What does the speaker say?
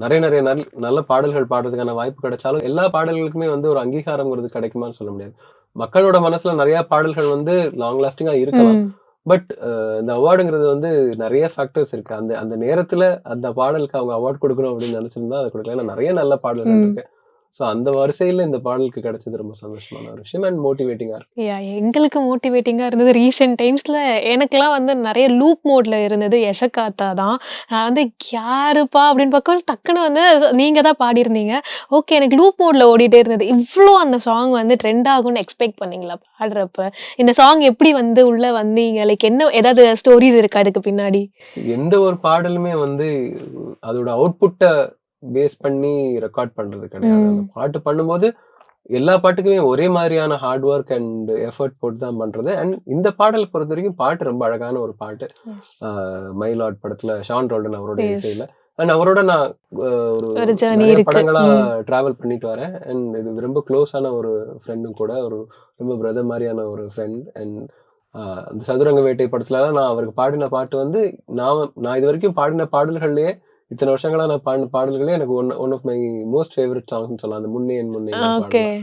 நிறைய நிறைய நல்ல பாடல்கள் பாடுறதுக்கான வாய்ப்பு கிடைச்சாலும் எல்லா பாடல்களுக்குமே வந்து ஒரு அங்கீகாரம்ங்கிறது கிடைக்குமான்னு சொல்ல முடியாது. மக்களோட மனசுல நிறைய பாடல்கள் வந்து லாங் லாஸ்டிங்கா இருக்கலாம். ம். பட் இந்த அவார்டுங்கிறது வந்து நிறைய ஃபேக்டர்ஸ் இருக்கு. அந்த அந்த நேரத்துல அந்த பாடலுக்கு அவங்க அவார்ட் கொடுக்கணும் அப்படின்னு நினைச்சிருந்தா அதை கொடுக்கலாம். ஏன்னா நிறைய நல்ல பாடல்கள் ம். இருக்கு. ஸோ அந்த வரிசையில இந்த பாடலுக்கு கிடைச்சது ரொம்ப சந்தோஷமான ஒரு விஷயம் அண்ட் மோட்டிவேட்டிங்கா இருக்கு. எங்களுக்கு மோட்டிவேட்டிங்கா இருந்தது ரீசென்ட் டைம்ஸ்ல எனக்கெல்லாம் வந்து நெறைய லூப் மோட்ல இருந்தது எசகாத்தா தான். நான் வந்து யாருப்பா அப்படின்னு பார்க்கவும் டக்குனு வந்து நீங்க தான் பாடியிருந்தீங்க. ஓகே எனக்கு லூப் மோட்ல ஓடிட்டே இருந்தது. இவ்ளோ அந்த சாங் வந்து ட்ரெண்ட் ஆகும்னு எக்ஸ்பெக்ட் பண்ணீங்களா பாடுறப்ப? இந்த சாங் எப்படி வந்து உள்ள வந்தீங்க? லைக் என்ன ஏதாவது ஸ்டோரீஸ் இருக்கா அதுக்கு பின்னாடி? எந்த ஒரு பாடலுமே வந்து அதோட அவுட்புட்ட பேஸ் பண்ணி ரெக்கார்ட் பண்றது கிடையாது. அந்த ம். பாட்டு பண்ணும்போது எல்லா பாட்டுக்குமே ஒரே மாதிரியான ஹார்ட் ஒர்க் அண்ட் எஃபர்ட் போட்டு தான் பண்றது. அண்ட் இந்த பாடல் பொறுத்தவரைக்கும் பாட்டு ரொம்ப அழகான ஒரு பாட்டு. எஸ். மை லார்ட் படத்துல ஷான் ரோல்டன் அவருடைய எஸ். இசையில. அண்ட் அவரோட நான் ஒரு ஒரு ஜர்னி நெறைய இருக்கு. படங்களா ம். டிராவல் பண்ணிட்டு வரேன். அண்ட் இது ரொம்ப க்ளோஸான ஒரு ஃப்ரெண்டும் கூட. ஒரு ரொம்ப பிரதர் மாரியான ஒரு ஃப்ரெண்ட். அண்ட் அந்த சதுரங்க வேட்டை படத்துலலாம் நான் அவருக்கு பாடின பாட்டு வந்து நான் இதுவரைக்கும் பாடின பாடல்கள்லயே இத்தனை வருஷங்களா நான் பாடின பாடல்களே எனக்கு one one of my most favourite சாங்ஸ்ன்னு சொல்லலாம். அந்த முன்னே என் முன்னேங்கிற ஓகே. பாடல்.